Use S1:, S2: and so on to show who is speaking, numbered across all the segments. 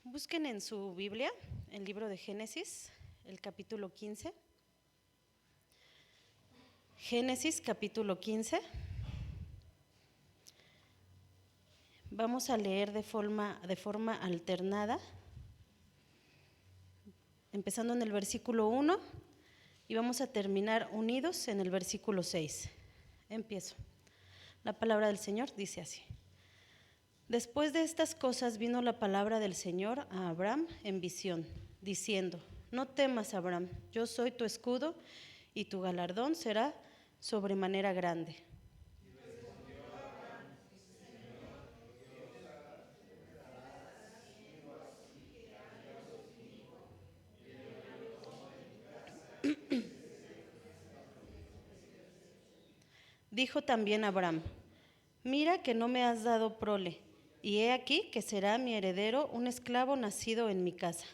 S1: Busquen en su Biblia el libro de Génesis, el capítulo 15. Génesis capítulo 15. Vamos a leer de forma alternada, empezando en el versículo 1 y vamos a terminar unidos en el versículo 6. Empiezo. La palabra del Señor dice así. Después de estas cosas vino la palabra del Señor a Abraham en visión, diciendo: No temas, Abraham, yo soy tu escudo y tu galardón será sobremanera grande. Dijo también Abraham: Mira que no me has dado prole, y he aquí que será mi heredero un esclavo nacido en mi casa.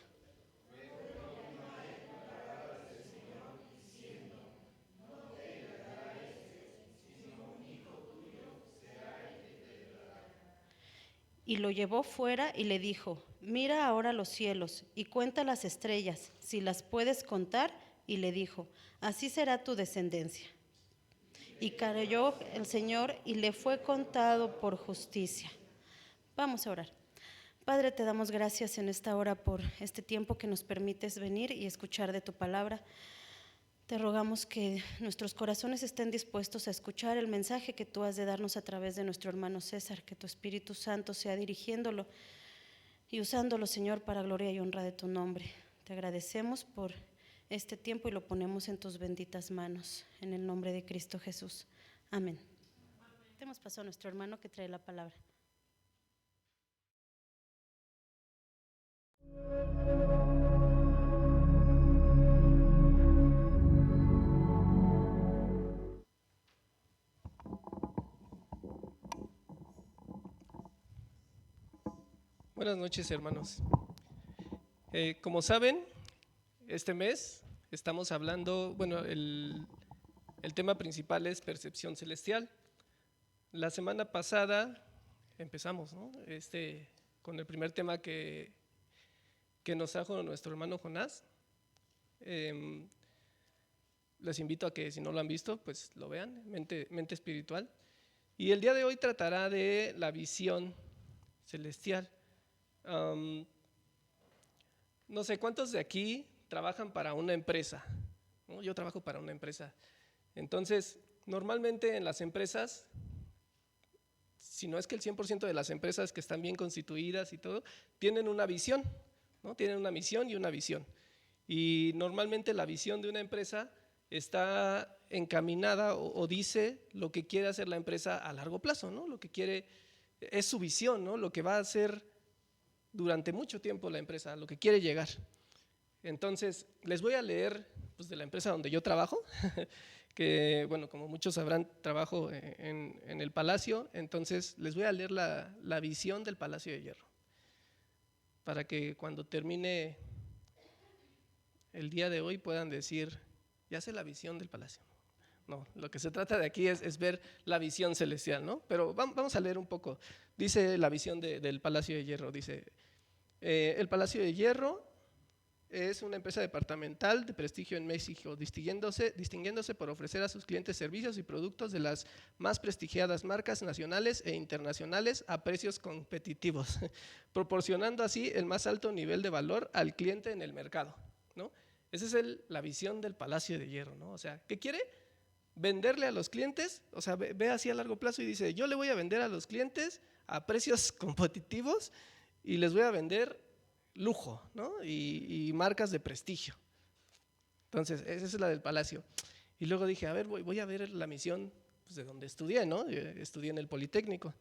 S1: Y lo llevó fuera y le dijo: Mira ahora los cielos y cuenta las estrellas, si las puedes contar. Y le dijo: Así será tu descendencia. Y creyó el Señor y le fue contado por justicia. Vamos a orar. Padre, te damos gracias en esta hora por este tiempo que nos permites venir y escuchar de tu palabra. Te rogamos que nuestros corazones estén dispuestos a escuchar el mensaje que tú has de darnos a través de nuestro hermano César, que tu Espíritu Santo sea dirigiéndolo y usándolo, Señor, para gloria y honra de tu nombre. Te agradecemos por este tiempo y lo ponemos en tus benditas manos, en el nombre de Cristo Jesús. Amén. Demos paso a nuestro hermano que trae la palabra.
S2: Buenas noches, hermanos. Como saben, este mes estamos hablando, el tema principal es percepción celestial. La semana pasada empezamos, ¿no? Con el primer tema que nos trajo nuestro hermano Jonás. Les invito a que, si no lo han visto, pues lo vean, mente espiritual. Y el día de hoy tratará de la visión celestial. No sé cuántos de aquí trabajan para una empresa, ¿no? Yo trabajo para una empresa. Entonces, normalmente en las empresas, si no es que el 100% de las empresas que están bien constituidas y todo, tienen una visión, ¿no? Tienen una misión y una visión. Y normalmente la visión de una empresa está encaminada o dice lo que quiere hacer la empresa a largo plazo, ¿no? Lo que quiere es su visión, ¿no? Lo que va a hacer durante mucho tiempo la empresa, lo que quiere llegar. Entonces, les voy a leer pues, de la empresa donde yo trabajo, que bueno, como muchos sabrán, trabajo en el Palacio. Entonces les voy a leer la visión del Palacio de Hierro, para que cuando termine el día de hoy puedan decir: ya sé la visión del Palacio. No, lo que se trata de aquí es ver la visión celestial, ¿no? Pero vamos a leer un poco. Dice la visión del Palacio de Hierro, dice: el Palacio de Hierro es una empresa departamental de prestigio en México, distinguiéndose por ofrecer a sus clientes servicios y productos de las más prestigiadas marcas nacionales e internacionales a precios competitivos, proporcionando así el más alto nivel de valor al cliente en el mercado, ¿no? Esa es la visión del Palacio de Hierro, ¿no? O sea, ¿qué quiere? Venderle a los clientes, o sea, ve así a largo plazo y dice: yo le voy a vender a los clientes a precios competitivos y les voy a vender lujo, ¿no? y marcas de prestigio. Entonces, esa es la del Palacio. Y luego dije: a ver, voy a ver la misión pues, de donde estudié, ¿no? Yo estudié en el Politécnico.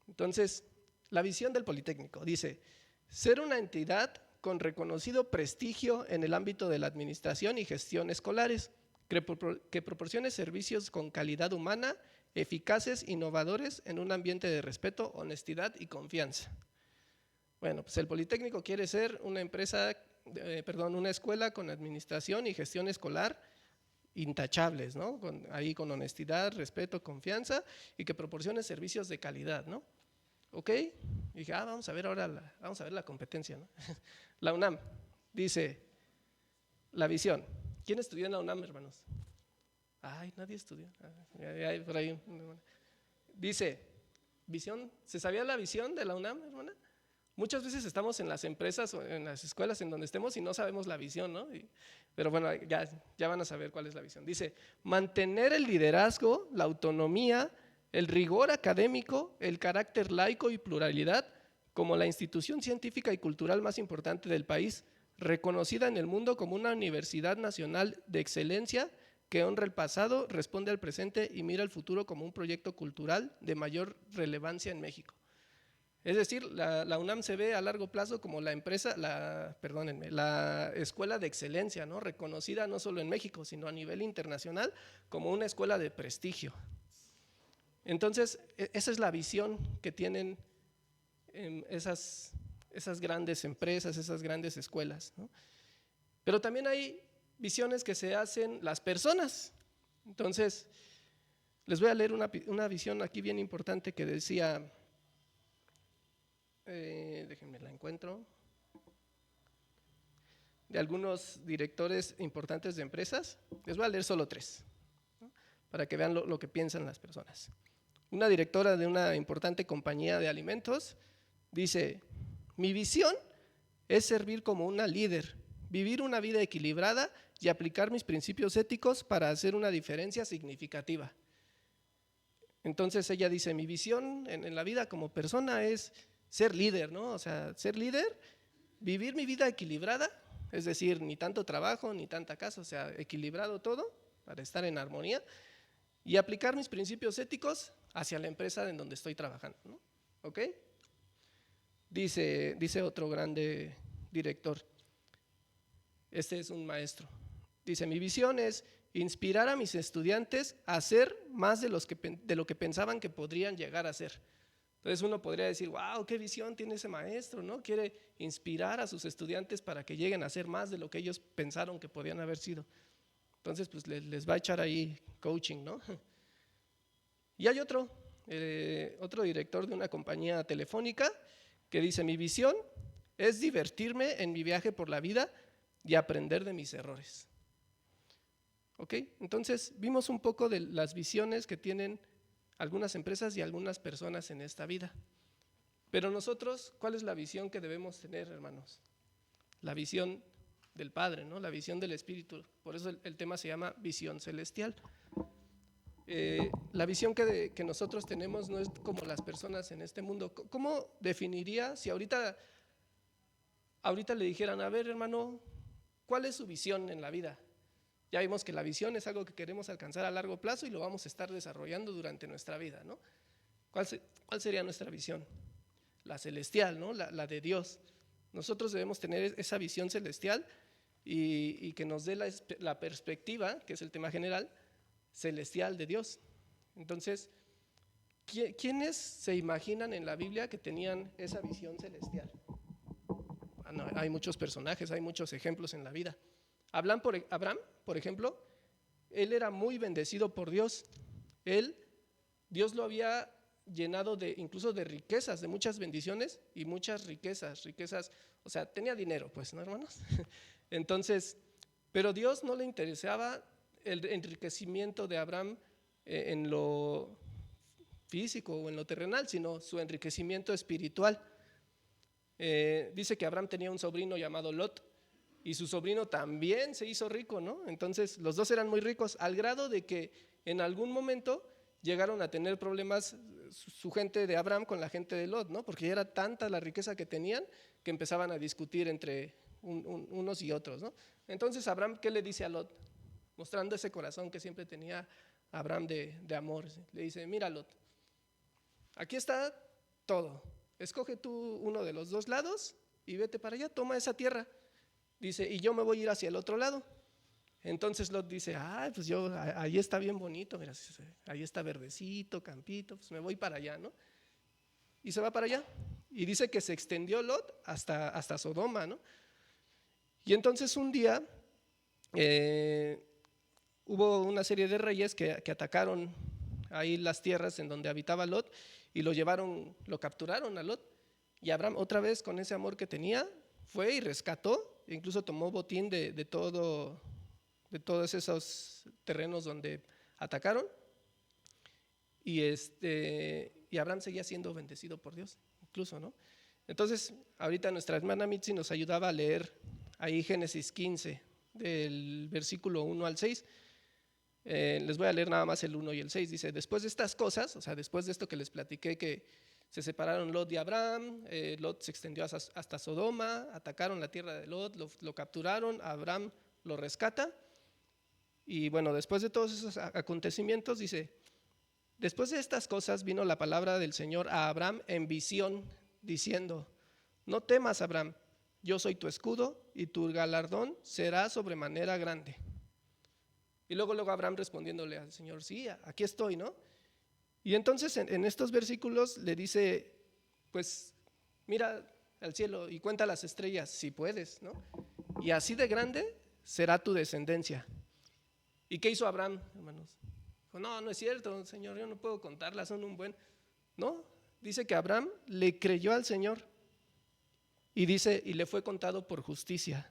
S2: Entonces, la visión del Politécnico dice: ser una entidad con reconocido prestigio en el ámbito de la administración y gestión escolares, que proporcione servicios con calidad humana, eficaces, innovadores, en un ambiente de respeto, honestidad y confianza. Bueno, pues el Politécnico quiere ser una empresa, una escuela con administración y gestión escolar intachables, ¿no? Ahí con honestidad, respeto, confianza y que proporcione servicios de calidad, ¿no? ¿Ok? Y dije, vamos a ver ahora, vamos a ver la competencia, ¿no? La UNAM dice, la visión. ¿Quién estudió en la UNAM, hermanos? Ay, nadie estudió. Por ahí. Dice, visión. ¿Se sabía la visión de la UNAM, hermana? Muchas veces estamos en las empresas o en las escuelas en donde estemos y no sabemos la visión, ¿no? Pero bueno, ya van a saber cuál es la visión. Dice, mantener el liderazgo, la autonomía, el rigor académico, el carácter laico y pluralidad como la institución científica y cultural más importante del país, reconocida en el mundo como una universidad nacional de excelencia que honra el pasado, responde al presente y mira al futuro como un proyecto cultural de mayor relevancia en México. Es decir, la UNAM se ve a largo plazo como la escuela de excelencia, ¿no? Reconocida no solo en México, sino a nivel internacional como una escuela de prestigio. Entonces, esa es la visión que tienen esas grandes empresas, esas grandes escuelas, ¿no? Pero también hay visiones que se hacen las personas. Entonces, les voy a leer una visión aquí bien importante que decía, déjenme la encuentro, de algunos directores importantes de empresas. Les voy a leer solo 3, ¿no? Para que vean lo que piensan las personas. Una directora de una importante compañía de alimentos dice, mi visión es servir como una líder, vivir una vida equilibrada y aplicar mis principios éticos para hacer una diferencia significativa. Entonces ella dice, mi visión en la vida como persona es ser líder, ¿no? O sea, ser líder, vivir mi vida equilibrada, es decir, ni tanto trabajo, ni tanta casa, o sea, equilibrado todo para estar en armonía y aplicar mis principios éticos hacia la empresa en donde estoy trabajando, ¿no? ¿Ok? Dice otro grande director, este es un maestro, dice, mi visión es inspirar a mis estudiantes a hacer más de lo que pensaban que podrían llegar a ser. Entonces uno podría decir, wow, qué visión tiene ese maestro, ¿no? Quiere inspirar a sus estudiantes para que lleguen a ser más de lo que ellos pensaron que podían haber sido. Entonces pues les va a echar ahí coaching, ¿no? Y hay otro director de una compañía telefónica que dice, mi visión es divertirme en mi viaje por la vida y aprender de mis errores. ¿Ok? Entonces vimos un poco de las visiones que tienen algunas empresas y algunas personas en esta vida. Pero nosotros, ¿cuál es la visión que debemos tener, hermanos? La visión del Padre, ¿no? La visión del Espíritu. Por eso el tema se llama visión celestial. La visión que nosotros tenemos no es como las personas en este mundo. ¿Cómo definiría si ahorita le dijeran, a ver, hermano, ¿cuál es su visión en la vida? Ya vimos que la visión es algo que queremos alcanzar a largo plazo y lo vamos a estar desarrollando durante nuestra vida, ¿no? ¿Cuál sería nuestra visión? La celestial, ¿no? La de Dios. Nosotros debemos tener esa visión celestial y que nos dé la perspectiva, que es el tema general, celestial de Dios. Entonces, ¿quiénes se imaginan en la Biblia que tenían esa visión celestial? Bueno, hay muchos personajes, hay muchos ejemplos en la vida. Abraham, por ejemplo, él era muy bendecido por Dios. Dios lo había llenado incluso de riquezas, de muchas bendiciones y muchas riquezas, o sea, tenía dinero, pues, ¿no, hermanos? Entonces, pero Dios no le interesaba el enriquecimiento de Abraham en lo físico o en lo terrenal, sino su enriquecimiento espiritual. Dice que Abraham tenía un sobrino llamado Lot, y su sobrino también se hizo rico, ¿no? Entonces los dos eran muy ricos, al grado de que en algún momento llegaron a tener problemas su gente de Abraham con la gente de Lot, ¿no? Porque era tanta la riqueza que tenían que empezaban a discutir entre unos y otros, ¿no? Entonces Abraham, ¿qué le dice a Lot? Mostrando ese corazón que siempre tenía Abraham de amor. Le dice, mira Lot, aquí está todo, escoge tú uno de los dos lados y vete para allá, toma esa tierra. Dice, y yo me voy a ir hacia el otro lado. Entonces Lot dice, pues ahí está bien bonito, mira, ahí está verdecito, campito, pues me voy para allá, ¿no? Y se va para allá. Y dice que se extendió Lot hasta Sodoma, ¿no? Y entonces un día hubo una serie de reyes que atacaron ahí las tierras en donde habitaba Lot y lo capturaron a Lot. Y Abraham, otra vez con ese amor que tenía, fue y rescató, incluso tomó botín de todos esos terrenos donde atacaron. Y Abraham seguía siendo bendecido por Dios, incluso, ¿no? Entonces, ahorita nuestra hermana Mitzi nos ayudaba a leer ahí Génesis 15, del versículo 1 al 6. Les voy a leer nada más el 1 y el 6. Dice: después de estas cosas, o sea, después de esto que les platiqué, que se separaron Lot y Abraham, Lot se extendió hasta Sodoma, atacaron la tierra de Lot, lo capturaron, Abraham lo rescata. Y bueno, después de todos esos acontecimientos, dice: después de estas cosas vino la palabra del Señor a Abraham en visión, diciendo: no temas, Abraham, yo soy tu escudo y tu galardón será sobremanera grande. Y luego Abraham respondiéndole al Señor: sí, aquí estoy, ¿no? Y entonces en estos versículos le dice: pues mira al cielo y cuenta las estrellas si puedes, ¿no? Y así de grande será tu descendencia. ¿Y qué hizo Abraham, hermanos? Dijo: no es cierto, Señor, yo no puedo contarlas, son un buen. No, dice que Abraham le creyó al Señor y dice: y le fue contado por justicia.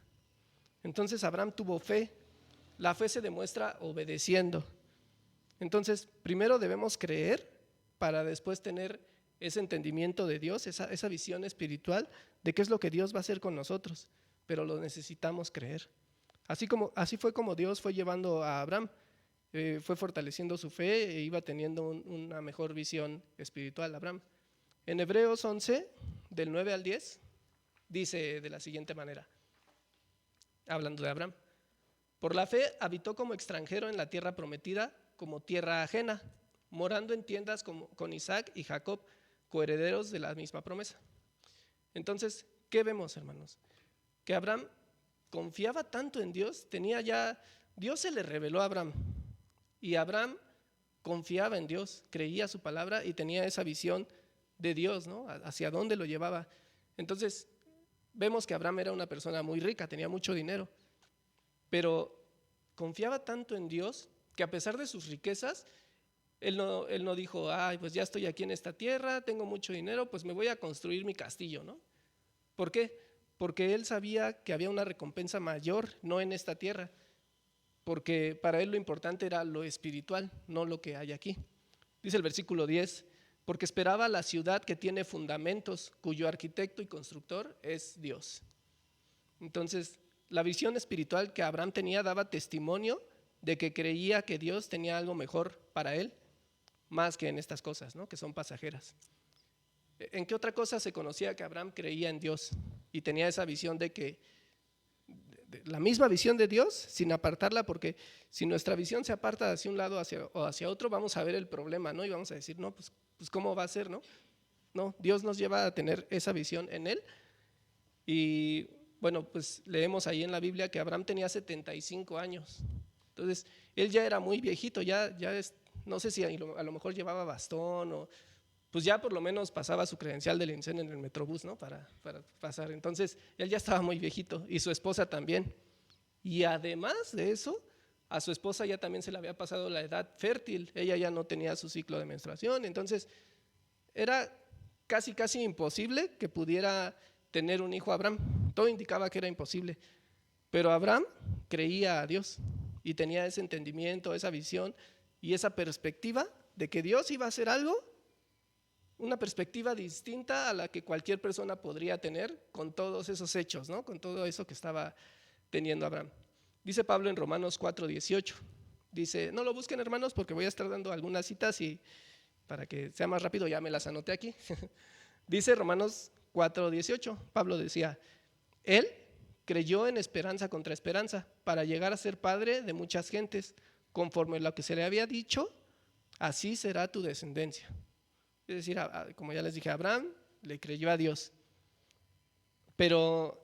S2: Entonces Abraham tuvo fe. La fe se demuestra obedeciendo. Entonces, primero debemos creer para después tener ese entendimiento de Dios, esa visión espiritual de qué es lo que Dios va a hacer con nosotros, pero lo necesitamos creer. Así fue como Dios fue llevando a Abraham, fue fortaleciendo su fe e iba teniendo una mejor visión espiritual Abraham. En Hebreos 11, del 9 al 10, dice de la siguiente manera, hablando de Abraham: por la fe habitó como extranjero en la tierra prometida, como tierra ajena, morando en tiendas con Isaac y Jacob, coherederos de la misma promesa. Entonces, ¿qué vemos, hermanos? Que Abraham confiaba tanto en Dios, Dios se le reveló a Abraham, y Abraham confiaba en Dios, creía su palabra y tenía esa visión de Dios, ¿no? Hacia dónde lo llevaba. Entonces, vemos que Abraham era una persona muy rica, tenía mucho dinero, pero confiaba tanto en Dios que a pesar de sus riquezas, él no dijo: ay, pues ya estoy aquí en esta tierra, tengo mucho dinero, pues me voy a construir mi castillo, ¿no? ¿Por qué? Porque él sabía que había una recompensa mayor, no en esta tierra, porque para él lo importante era lo espiritual, no lo que hay aquí. Dice el versículo 10: porque esperaba la ciudad que tiene fundamentos, cuyo arquitecto y constructor es Dios. Entonces, la visión espiritual que Abraham tenía daba testimonio de que creía que Dios tenía algo mejor para él, más que en estas cosas, ¿no? Que son pasajeras. ¿En qué otra cosa se conocía que Abraham creía en Dios y tenía esa visión de la misma visión de Dios sin apartarla? Porque si nuestra visión se aparta hacia un lado o hacia otro, vamos a ver el problema, ¿no? Y vamos a decir: no, pues ¿cómo va a ser, no? No, Dios nos lleva a tener esa visión en él. Y bueno, pues leemos ahí en la Biblia que Abraham tenía 75 años. Entonces, él ya era muy viejito, no sé si a lo mejor llevaba bastón o pues ya por lo menos pasaba su credencial del INSEN en el Metrobús, ¿no? Para pasar. Entonces, él ya estaba muy viejito y su esposa también. Y además de eso, a su esposa ya también se le había pasado la edad fértil, ella ya no tenía su ciclo de menstruación, entonces era casi imposible que pudiera tener un hijo Abraham. Todo indicaba que era imposible, pero Abraham creía a Dios y tenía ese entendimiento, esa visión y esa perspectiva de que Dios iba a hacer algo, una perspectiva distinta a la que cualquier persona podría tener con todos esos hechos, ¿no? Con todo eso que estaba teniendo Abraham. Dice Pablo en Romanos 4:18, dice: no lo busquen, hermanos, porque voy a estar dando algunas citas y para que sea más rápido ya me las anoté aquí. Dice Romanos 4:18, Pablo decía: él creyó en esperanza contra esperanza para llegar a ser padre de muchas gentes, conforme a lo que se le había dicho, así será tu descendencia. Es decir, como ya les dije, Abraham le creyó a Dios, pero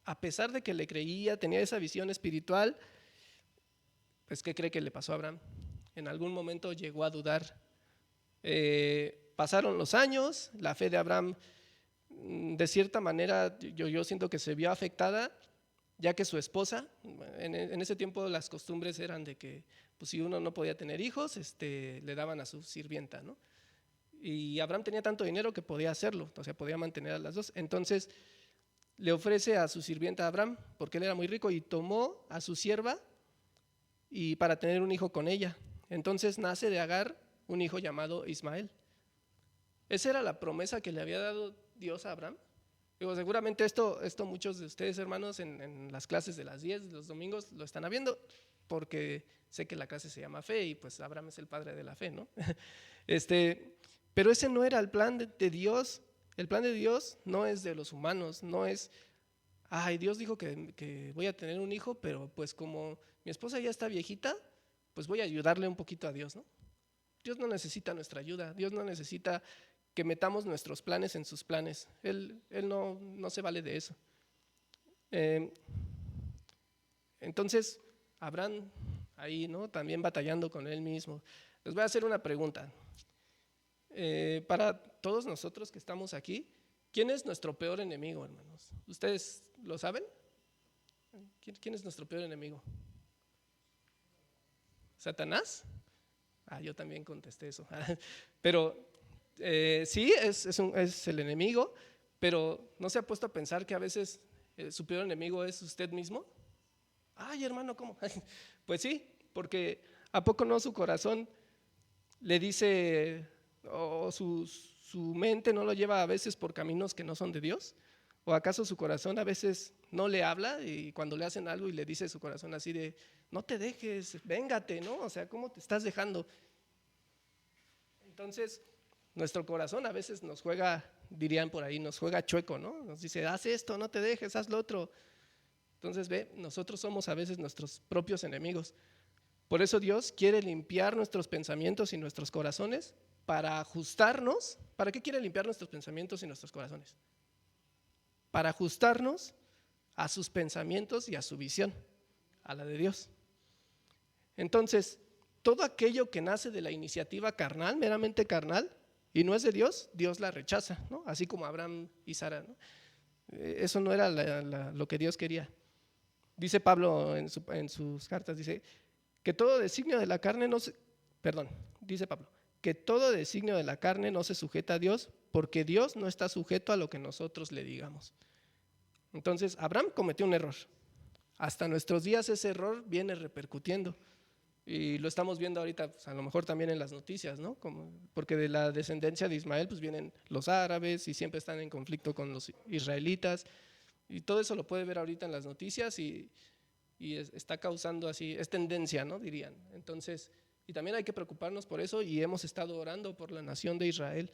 S2: a pesar de que le creía, tenía esa visión espiritual, pues ¿qué cree que le pasó a Abraham? En algún momento llegó a dudar. Pasaron los años, la fe de Abraham de cierta manera yo siento que se vio afectada ya que su esposa, en ese tiempo las costumbres eran de que pues, si uno no podía tener hijos, le daban a su sirvienta, ¿no? Y Abraham tenía tanto dinero que podía hacerlo, o sea, podía mantener a las dos. Entonces le ofrece a su sirvienta a Abraham, porque él era muy rico, y tomó a su sierva y para tener un hijo con ella. Entonces nace de Agar un hijo llamado Ismael. Esa era la promesa que le había dado Dios a Abraham. Digo, seguramente esto muchos de ustedes, hermanos, en las clases de las 10, los domingos, lo están viendo, porque sé que la clase se llama fe y pues Abraham es el padre de la fe, ¿no? Pero ese no era el plan de Dios. El plan de Dios no es de los humanos, no es, ay, Dios dijo que voy a tener un hijo, pero pues como mi esposa ya está viejita, pues voy a ayudarle un poquito a Dios, ¿no? Dios no necesita nuestra ayuda, Dios no necesita que metamos nuestros planes en sus planes. Él no se vale de eso. Entonces, Abraham ahí, ¿no? También batallando con él mismo. Les voy a hacer una pregunta. Para todos nosotros que estamos aquí, ¿quién es nuestro peor enemigo, hermanos? ¿Ustedes lo saben? ¿Quién es nuestro peor enemigo? ¿Satanás? Yo también contesté eso. Pero sí, es el enemigo, pero ¿no se ha puesto a pensar que a veces su peor enemigo es usted mismo? Ay, hermano, ¿cómo? Pues sí, porque ¿a poco no su corazón le dice, o su mente no lo lleva a veces por caminos que no son de Dios? ¿O acaso su corazón a veces no le habla y cuando le hacen algo y le dice su corazón así de, no te dejes, véngate, ¿no? O sea, ¿cómo te estás dejando? Entonces, nuestro corazón a veces nos juega, dirían por ahí, nos juega chueco, ¿no? Nos dice, haz esto, no te dejes, haz lo otro. Entonces, nosotros somos a veces nuestros propios enemigos. Por eso Dios quiere limpiar nuestros pensamientos y nuestros corazones para ajustarnos. ¿Para qué quiere limpiar nuestros pensamientos y nuestros corazones? Para ajustarnos a sus pensamientos y a su visión, a la de Dios. Entonces, todo aquello que nace de la iniciativa carnal, meramente carnal, y no es de Dios, Dios la rechaza, ¿no? Así como Abraham y Sara, ¿no? Eso no era lo que Dios quería. Dice Pablo en sus cartas, dice que todo designio de la carne dice Pablo, que todo designio de la carne no se sujeta a Dios, porque Dios no está sujeto a lo que nosotros le digamos. Entonces, Abraham cometió un error. Hasta nuestros días ese error viene repercutiendo. Y lo estamos viendo ahorita, pues, a lo mejor también en las noticias, ¿no? Porque de la descendencia de Ismael pues vienen los árabes y siempre están en conflicto con los israelitas. Y todo eso lo puede ver ahorita en las noticias y está causando así, es tendencia, ¿no? Dirían. Entonces, y también hay que preocuparnos por eso y hemos estado orando por la nación de Israel.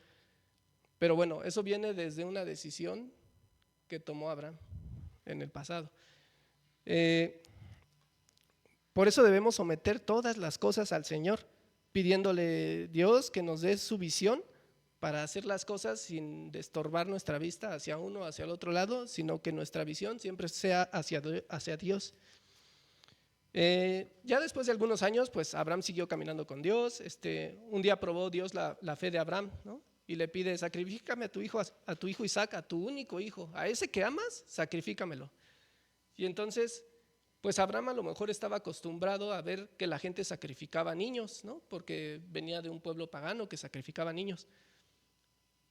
S2: Pero bueno, eso viene desde una decisión que tomó Abraham en el pasado. Por eso debemos someter todas las cosas al Señor, pidiéndole Dios que nos dé su visión para hacer las cosas sin estorbar nuestra vista hacia uno o hacia el otro lado, sino que nuestra visión siempre sea hacia Dios. Ya después de algunos años, pues Abraham siguió caminando con Dios. Un día probó Dios la fe de Abraham, ¿no? Y le pide, sacrifícame a tu hijo Isaac, a tu único hijo, a ese que amas, sacrifícamelo. Y entonces, pues Abraham a lo mejor estaba acostumbrado a ver que la gente sacrificaba niños, ¿no? Porque venía de un pueblo pagano que sacrificaba niños.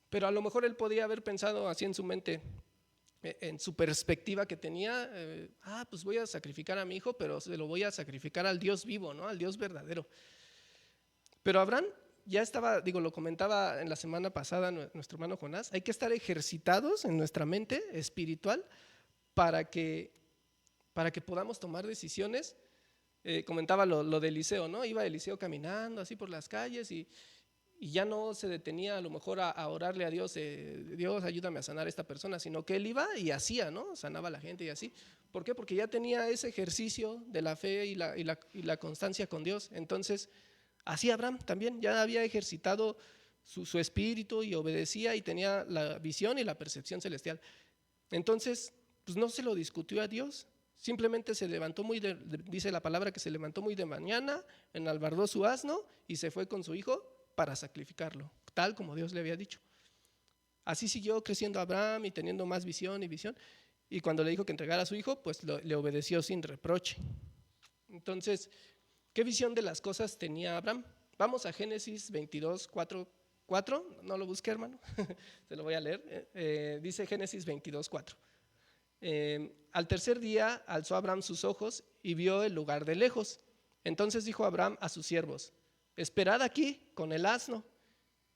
S2: Pero a lo mejor él podía haber pensado así en su mente, en su perspectiva que tenía, pues voy a sacrificar a mi hijo, pero se lo voy a sacrificar al Dios vivo, ¿no? Al Dios verdadero. Pero Abraham ya estaba, lo comentaba en la semana pasada nuestro hermano Jonás, hay que estar ejercitados en nuestra mente espiritual para que podamos tomar decisiones. Comentaba lo de Eliseo, ¿no? Iba Eliseo caminando así por las calles y ya no se detenía a lo mejor a orarle a Dios, Dios ayúdame a sanar a esta persona, sino que él iba y hacía, ¿no? Sanaba a la gente y así. ¿Por qué? Porque ya tenía ese ejercicio de la fe y la constancia con Dios. Entonces, así Abraham también ya había ejercitado su espíritu y obedecía y tenía la visión y la percepción celestial. Entonces, pues no se lo discutió a Dios. Simplemente se levantó dice la palabra que se levantó muy de mañana, enalbardó su asno y se fue con su hijo para sacrificarlo, tal como Dios le había dicho. Así siguió creciendo Abraham y teniendo más visión y visión. y cuando le dijo que entregara a su hijo, pues le obedeció sin reproche. Entonces, ¿qué visión de las cosas tenía Abraham? Vamos a Génesis 22, 4, no lo busqué, hermano, se lo voy a leer. Dice Génesis 22, 4. Al tercer día alzó Abraham sus ojos y vio el lugar de lejos. Entonces dijo Abraham a sus siervos: esperad aquí con el asno,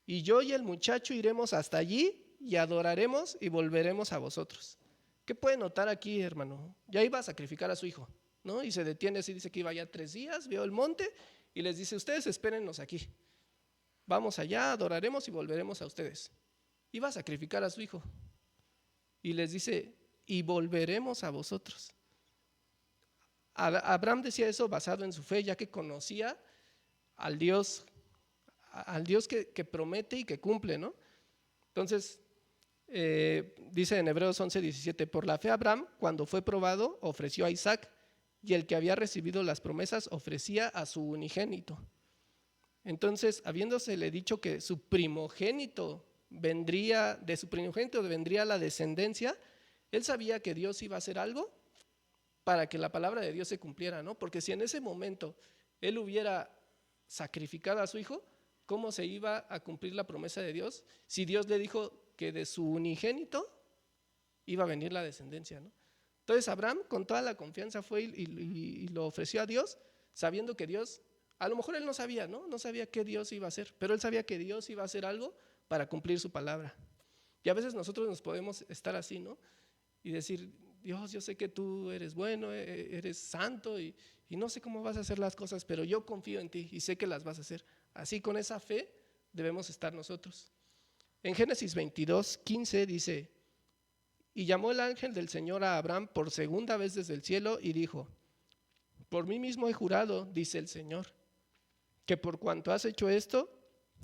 S2: y yo y el muchacho iremos hasta allí y adoraremos y volveremos a vosotros. ¿Qué puede notar aquí, hermano? Ya iba a sacrificar a su hijo, ¿no? Y se detiene así, dice que iba ya 3 días, vio el monte y les dice: ustedes espérennos aquí, vamos allá, adoraremos y volveremos a ustedes. Iba a sacrificar a su hijo y les dice: y volveremos a vosotros. Abraham decía eso basado en su fe, ya que conocía al Dios que promete y que cumple, ¿no? Entonces, dice en Hebreos 11:17: por la fe Abraham, cuando fue probado, ofreció a Isaac, y el que había recibido las promesas ofrecía a su unigénito. Entonces, habiéndosele dicho que su primogénito vendría la descendencia, él sabía que Dios iba a hacer algo para que la palabra de Dios se cumpliera, ¿no? Porque si en ese momento él hubiera sacrificado a su hijo, ¿cómo se iba a cumplir la promesa de Dios? Si Dios le dijo que de su unigénito iba a venir la descendencia, ¿no? Entonces Abraham con toda la confianza fue y lo ofreció a Dios, sabiendo que Dios, a lo mejor él no sabía, ¿no? No sabía qué Dios iba a hacer, pero él sabía que Dios iba a hacer algo para cumplir su palabra. Y a veces nosotros nos podemos estar así, ¿no? Y decir: Dios, yo sé que tú eres bueno, eres santo y no sé cómo vas a hacer las cosas, pero yo confío en ti y sé que las vas a hacer. Así, con esa fe debemos estar nosotros. En Génesis 22:15 dice: y llamó el ángel del Señor a Abraham por segunda vez desde el cielo y dijo: por mí mismo he jurado, dice el Señor, que por cuanto has hecho esto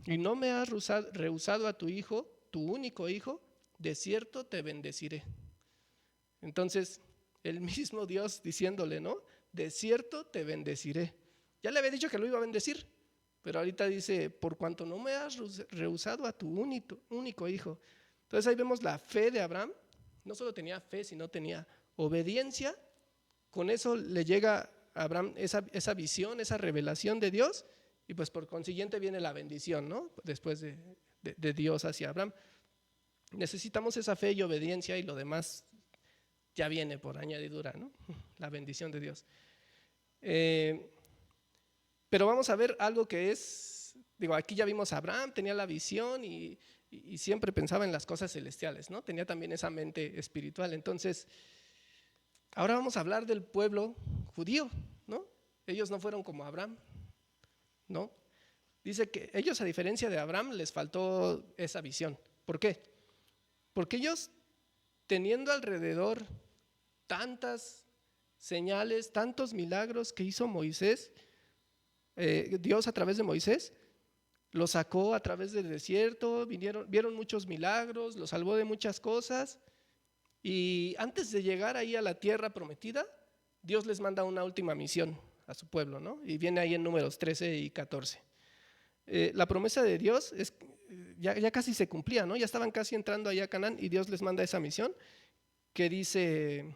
S2: y no me has rehusado a tu hijo, tu único hijo, de cierto te bendeciré. Entonces, el mismo Dios diciéndole, ¿no? De cierto te bendeciré. Ya le había dicho que lo iba a bendecir, pero ahorita dice: por cuanto no me has rehusado a tu único hijo. Entonces ahí vemos la fe de Abraham. No solo tenía fe, sino tenía obediencia. Con eso le llega a Abraham esa visión, esa revelación de Dios, y pues por consiguiente viene la bendición, ¿no? Después de Dios hacia Abraham. Necesitamos esa fe y obediencia, y lo demás ya viene por añadidura, ¿no? La bendición de Dios. Pero vamos a ver algo que es, aquí ya vimos a Abraham, tenía la visión y siempre pensaba en las cosas celestiales, ¿no? Tenía también esa mente espiritual. Entonces, ahora vamos a hablar del pueblo judío, ¿no? Ellos no fueron como Abraham, ¿no? Dice que ellos, a diferencia de Abraham, les faltó esa visión. ¿Por qué? Porque ellos, teniendo alrededor tantas señales, tantos milagros que hizo Moisés, Dios a través de Moisés, los sacó a través del desierto, vieron muchos milagros, los salvó de muchas cosas, y antes de llegar ahí a la tierra prometida, Dios les manda una última misión a su pueblo, ¿no? Y viene ahí en Números 13 y 14. La promesa de Dios ya casi se cumplía, ¿no? Ya estaban casi entrando allá a Canaán, y Dios les manda esa misión que dice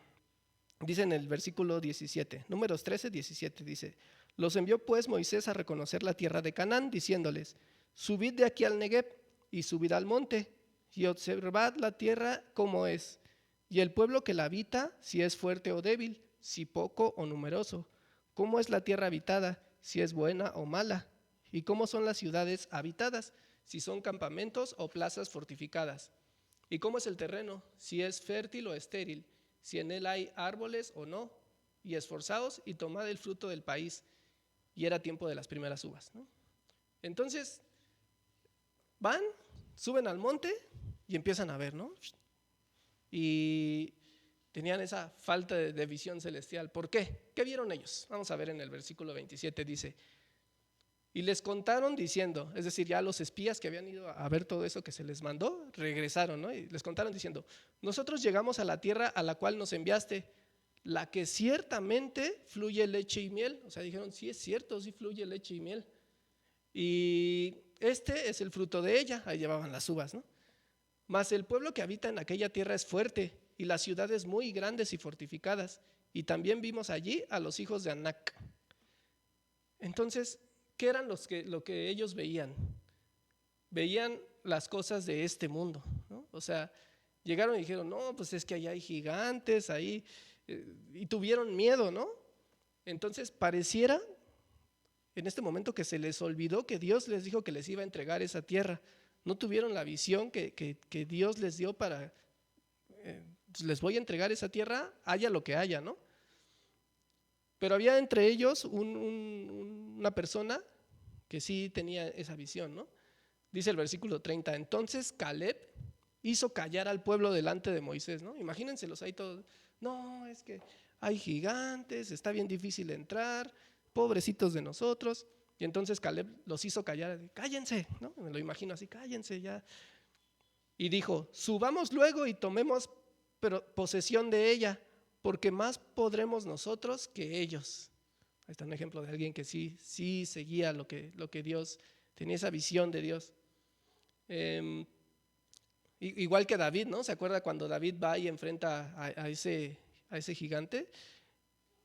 S2: en el versículo 17, Números 13, 17, dice: los envió pues Moisés a reconocer la tierra de Canaán, diciéndoles: subid de aquí al Negueb y subid al monte y observad la tierra cómo es, y el pueblo que la habita, si es fuerte o débil, si poco o numeroso, cómo es la tierra habitada, si es buena o mala, y cómo son las ciudades habitadas, si son campamentos o plazas fortificadas, y cómo es el terreno, si es fértil o estéril, si en él hay árboles o no, y esforzaos y tomad el fruto del país. Y era tiempo de las primeras uvas, ¿no? Entonces van, suben al monte y empiezan a ver, ¿no? Y tenían esa falta de visión celestial. ¿Por qué? ¿Qué vieron ellos? Vamos a ver en el versículo 27, dice: y les contaron diciendo, es decir, ya los espías que habían ido a ver todo eso que se les mandó, regresaron, ¿no? Y les contaron diciendo: nosotros llegamos a la tierra a la cual nos enviaste, la que ciertamente fluye leche y miel. O sea, dijeron: sí, es cierto, sí fluye leche y miel, y este es el fruto de ella. Ahí llevaban las uvas, ¿no? Mas el pueblo que habita en aquella tierra es fuerte, y las ciudades muy grandes y fortificadas. Y también vimos allí a los hijos de Anac. Entonces, ¿qué eran lo que ellos veían? Veían las cosas de este mundo, ¿no? O sea, llegaron y dijeron, no, pues es que allá hay gigantes, ahí, y tuvieron miedo, ¿no? Entonces, pareciera en este momento que se les olvidó que Dios les dijo que les iba a entregar esa tierra. No tuvieron la visión que Dios les dio para, les voy a entregar esa tierra, haya lo que haya, ¿no? Pero había entre ellos una persona que sí tenía esa visión, ¿no? Dice el versículo 30, entonces Caleb hizo callar al pueblo delante de Moisés, ¿no? Imagínenselos ahí todos, no, es que hay gigantes, está bien difícil entrar, pobrecitos de nosotros. Y entonces Caleb los hizo callar, cállense, ¿no? Me lo imagino así, cállense ya. Y dijo, subamos luego y tomemos posesión de ella, porque más podremos nosotros que ellos. Ahí está un ejemplo de alguien que sí seguía lo que Dios, tenía esa visión de Dios. Igual que David, ¿no? ¿Se acuerda cuando David va y enfrenta a ese gigante?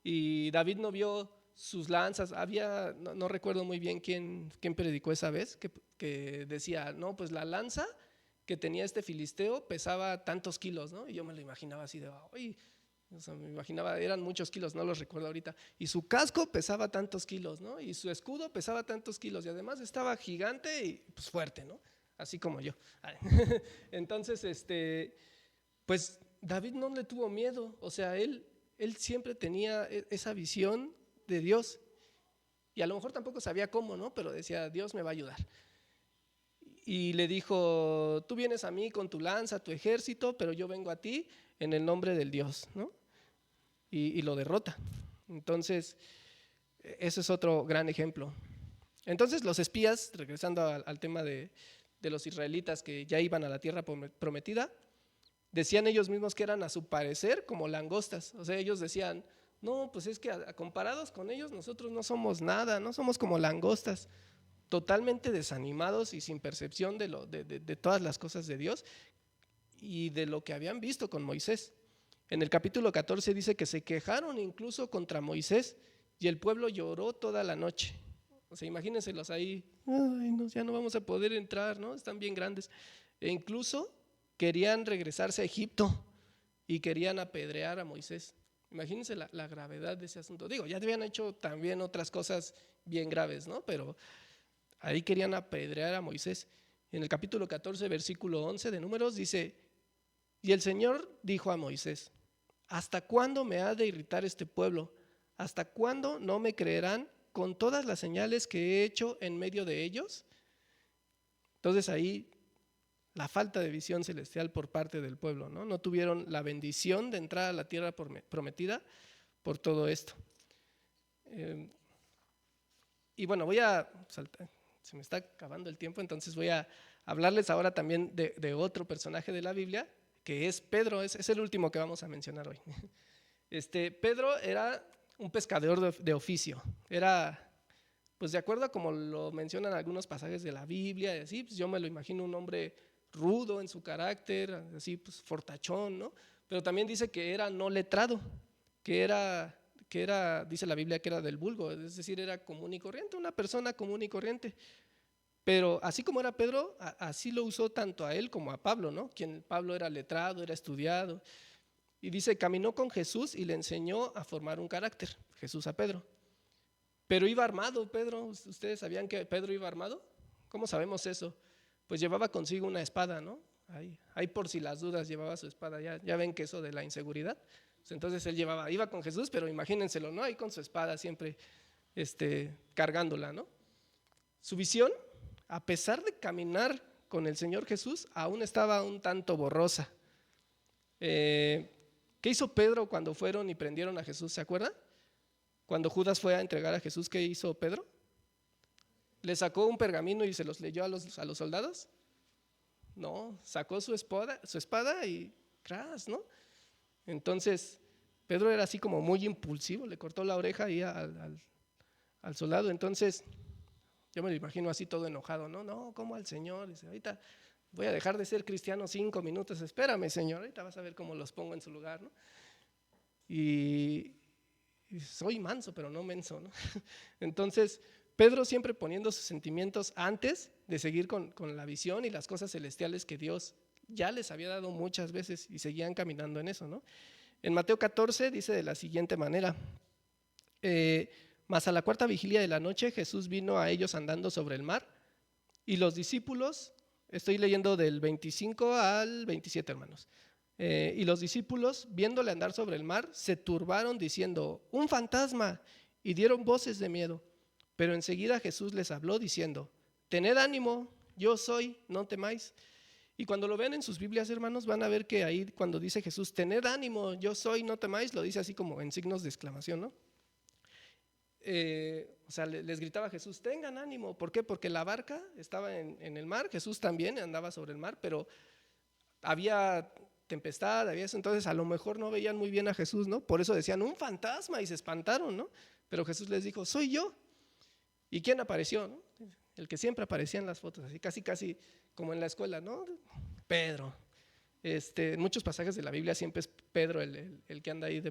S2: Y David no vio sus lanzas, no recuerdo muy bien quién predicó esa vez, que decía, no, pues la lanza que tenía este filisteo pesaba tantos kilos, ¿no? Y yo me lo imaginaba así de, uy, o sea, me imaginaba, eran muchos kilos, no los recuerdo ahorita, y su casco pesaba tantos kilos, ¿no? Y su escudo pesaba tantos kilos, y además estaba gigante y pues fuerte, ¿no? Así como yo. Entonces, pues David no le tuvo miedo, o sea, él siempre tenía esa visión de Dios, y a lo mejor tampoco sabía cómo, ¿no? Pero decía, Dios me va a ayudar. Y le dijo, tú vienes a mí con tu lanza, tu ejército, pero yo vengo a ti en el nombre del Dios, ¿no? Y lo derrota. Entonces, ese es otro gran ejemplo. Entonces los espías, regresando al tema de los israelitas que ya iban a la tierra prometida, decían ellos mismos que eran a su parecer como langostas. O sea, ellos decían, no, pues es que comparados con ellos nosotros no somos nada, no somos como langostas, totalmente desanimados y sin percepción de todas las cosas de Dios y de lo que habían visto con Moisés. En el capítulo 14 dice que se quejaron incluso contra Moisés y el pueblo lloró toda la noche. O sea, imagínenselos ahí, ay, no, ya no vamos a poder entrar, ¿no? Están bien grandes. E incluso querían regresarse a Egipto y querían apedrear a Moisés. Imagínense la gravedad de ese asunto. Digo, ya habían hecho también otras cosas bien graves, ¿no? Pero ahí querían apedrear a Moisés. En el capítulo 14, versículo 11 de Números dice, y el Señor dijo a Moisés, ¿hasta cuándo me ha de irritar este pueblo? ¿Hasta cuándo no me creerán con todas las señales que he hecho en medio de ellos? Entonces ahí la falta de visión celestial por parte del pueblo, ¿no? No tuvieron la bendición de entrar a la tierra prometida por todo esto. Y bueno, voy a saltar, se me está acabando el tiempo, entonces voy a hablarles ahora también de otro personaje de la Biblia, que es Pedro, es el último que vamos a mencionar hoy. Pedro era un pescador de oficio, era, pues de acuerdo a como lo mencionan algunos pasajes de la Biblia, y así, pues yo me lo imagino un hombre rudo en su carácter, así pues fortachón, ¿no? Pero también dice que era no letrado, que era, dice la Biblia que era del vulgo, es decir, era común y corriente, una persona común y corriente. Pero así como era Pedro, así lo usó tanto a él como a Pablo, ¿no? Pablo era letrado, era estudiado. Y dice, caminó con Jesús y le enseñó a formar un carácter, Jesús a Pedro. Pero iba armado Pedro, ¿ustedes sabían que Pedro iba armado? ¿Cómo sabemos eso? Pues llevaba consigo una espada, ¿no? Ahí por si las dudas llevaba su espada, ya ven que eso de la inseguridad. Pues entonces él iba con Jesús, pero imagínenselo, ¿no? Ahí con su espada siempre cargándola, ¿no? Su visión, a pesar de caminar con el Señor Jesús, aún estaba un tanto borrosa. ¿Qué hizo Pedro cuando fueron y prendieron a Jesús? ¿Se acuerdan? Cuando Judas fue a entregar a Jesús, ¿qué hizo Pedro? ¿Le sacó un pergamino y se los leyó a los soldados? No, sacó su espada y ¡cras!, ¿no? Entonces, Pedro era así como muy impulsivo, le cortó la oreja ahí al soldado. Entonces, yo me lo imagino así todo enojado, no, ¿cómo al Señor? Dice, ahorita voy a dejar de ser cristiano 5 minutos, espérame, Señor, ahorita vas a ver cómo los pongo en su lugar, ¿no? Y soy manso, pero no menso, ¿no? Entonces, Pedro siempre poniendo sus sentimientos antes de seguir con la visión y las cosas celestiales que Dios ya les había dado muchas veces y seguían caminando en eso, ¿no? En Mateo 14 dice de la siguiente manera: mas a la cuarta vigilia de la noche Jesús vino a ellos andando sobre el mar, y los discípulos, estoy leyendo del 25 al 27, hermanos, y los discípulos, viéndole andar sobre el mar, se turbaron diciendo: un fantasma, y dieron voces de miedo. Pero enseguida Jesús les habló diciendo: tened ánimo, yo soy, no temáis. Y cuando lo vean en sus Biblias, hermanos, van a ver que ahí cuando dice Jesús, tened ánimo, yo soy, no temáis, lo dice así como en signos de exclamación, ¿no? O sea, les gritaba a Jesús: tengan ánimo. ¿Por qué? Porque la barca estaba en el mar, Jesús también andaba sobre el mar, pero había tempestad, había eso, entonces a lo mejor no veían muy bien a Jesús, ¿no? Por eso decían: un fantasma, y se espantaron, ¿no? Pero Jesús les dijo: soy yo. ¿Y quién apareció, no? El que siempre aparecía en las fotos, así casi como en la escuela, ¿no? Pedro. En muchos pasajes de la Biblia siempre es Pedro el que anda ahí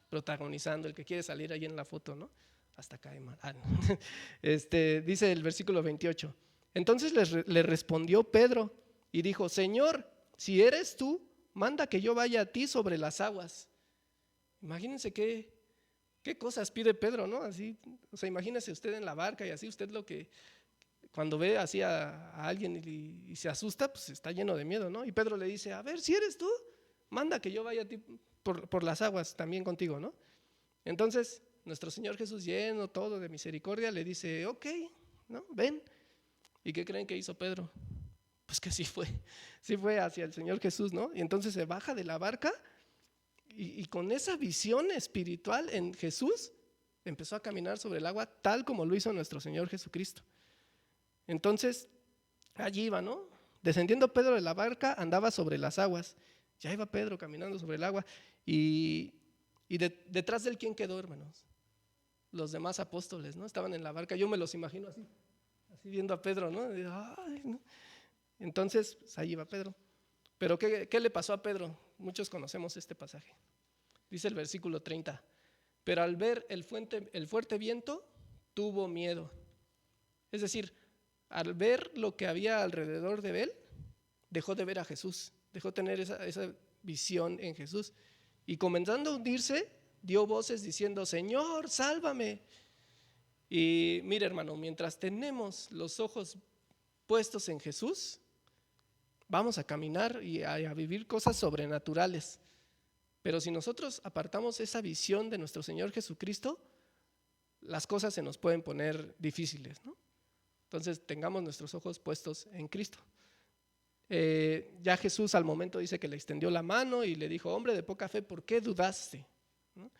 S2: protagonizando, el que quiere salir ahí en la foto, ¿no? Hasta cae mal. No. Dice el versículo 28: entonces le respondió Pedro y dijo: Señor, si eres tú, manda que yo vaya a ti sobre las aguas. Imagínense qué cosas pide Pedro, ¿no? Así, o sea, imagínese usted en la barca y así, usted lo que cuando ve así a alguien y se asusta, pues está lleno de miedo, ¿no? Y Pedro le dice: a ver, si eres tú, manda que yo vaya a ti por las aguas también contigo, ¿no? Entonces nuestro Señor Jesús, lleno todo de misericordia, le dice: ok, ¿no? Ven. ¿Y qué creen que hizo Pedro? Pues que sí fue hacia el Señor Jesús, ¿no? Y entonces se baja de la barca y con esa visión espiritual en Jesús empezó a caminar sobre el agua tal como lo hizo nuestro Señor Jesucristo. Entonces allí iba, ¿no? Descendiendo Pedro de la barca, andaba sobre las aguas. Ya iba Pedro caminando sobre el agua y detrás de él, ¿quién quedó, hermanos? Los demás apóstoles, ¿no? Estaban en la barca, yo me los imagino así viendo a Pedro, ¿no? Ay, ¿no? Entonces, pues ahí iba Pedro. Pero ¿qué le pasó a Pedro? Muchos conocemos este pasaje. Dice el versículo 30: pero al ver el fuerte viento, tuvo miedo. Es decir, al ver lo que había alrededor de él, dejó de ver a Jesús, dejó de tener esa visión en Jesús. Y comenzando a hundirse, dio voces diciendo: Señor, sálvame. Y mire, hermano, mientras tenemos los ojos puestos en Jesús, vamos a caminar y a vivir cosas sobrenaturales. Pero si nosotros apartamos esa visión de nuestro Señor Jesucristo, las cosas se nos pueden poner difíciles, ¿no? Entonces tengamos nuestros ojos puestos en Cristo. Ya Jesús al momento dice que le extendió la mano y le dijo: hombre de poca fe, ¿por qué dudaste? ¿No?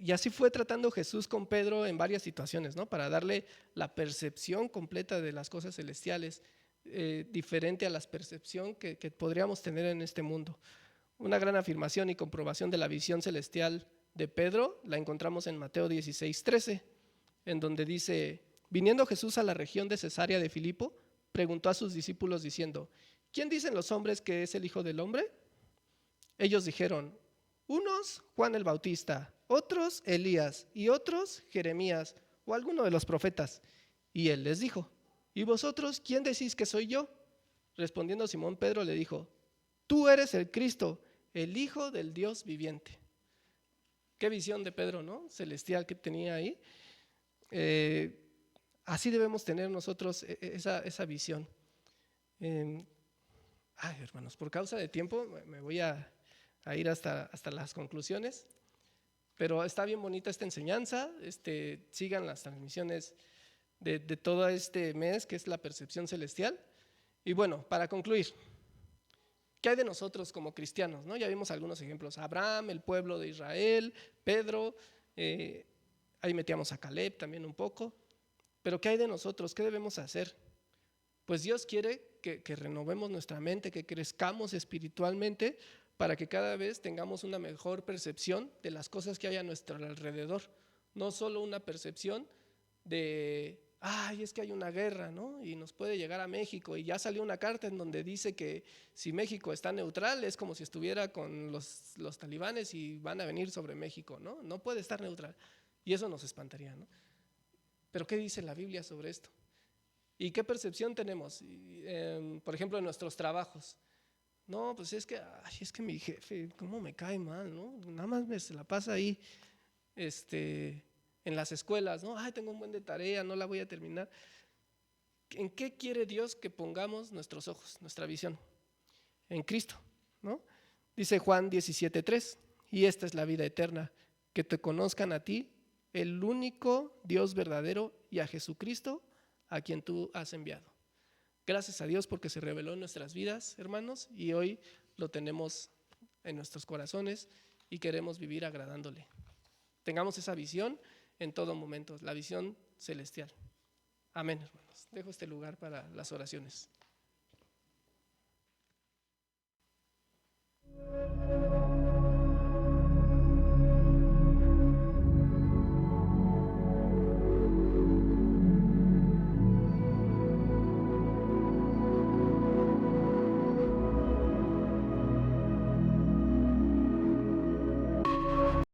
S2: Y así fue tratando Jesús con Pedro en varias situaciones, ¿no? Para darle la percepción completa de las cosas celestiales, diferente a la percepción que podríamos tener en este mundo. Una gran afirmación y comprobación de la visión celestial de Pedro la encontramos en Mateo 16:13, en donde dice: viniendo Jesús a la región de Cesarea de Filipo, preguntó a sus discípulos diciendo: ¿quién dicen los hombres que es el Hijo del Hombre? Ellos dijeron: unos Juan el Bautista, otros Elías, y otros Jeremías o alguno de los profetas. Y él les dijo: ¿y vosotros quién decís que soy yo? Respondiendo Simón Pedro le dijo: tú eres el Cristo, el Hijo del Dios viviente. Qué visión de Pedro, ¿no? Celestial que tenía ahí. Así debemos tener nosotros esa visión. Hermanos, por causa de tiempo me voy a ir hasta las conclusiones, pero está bien bonita esta enseñanza. Sigan las transmisiones de todo este mes, que es la percepción celestial. Y bueno, para concluir, ¿qué hay de nosotros como cristianos, no? Ya vimos algunos ejemplos: Abraham, el pueblo de Israel, Pedro, ahí metíamos a Caleb también un poco. Pero ¿qué hay de nosotros? ¿Qué debemos hacer? Pues Dios quiere que renovemos nuestra mente, que crezcamos espiritualmente, para que cada vez tengamos una mejor percepción de las cosas que hay a nuestro alrededor. No solo una percepción de ay, es que hay una guerra, ¿no? Y nos puede llegar a México. Y ya salió una carta en donde dice que si México está neutral, es como si estuviera con los talibanes y van a venir sobre México, ¿no? No puede estar neutral. Y eso nos espantaría, ¿no? Pero ¿qué dice la Biblia sobre esto? ¿Y qué percepción tenemos? Por ejemplo, en nuestros trabajos. No, pues es que, ay, es que mi jefe, ¿cómo me cae mal, no? Nada más se la pasa ahí, en las escuelas, ¿no? Ay, tengo un buen de tarea, no la voy a terminar. ¿En qué quiere Dios que pongamos nuestros ojos, nuestra visión? En Cristo, ¿no? Dice Juan 17:3, y esta es la vida eterna, que te conozcan a ti, el único Dios verdadero, y a Jesucristo, a quien tú has enviado. Gracias a Dios porque se reveló en nuestras vidas, hermanos, y hoy lo tenemos en nuestros corazones y queremos vivir agradándole. Tengamos esa visión en todo momento, la visión celestial. Amén, hermanos. Dejo este lugar para las oraciones.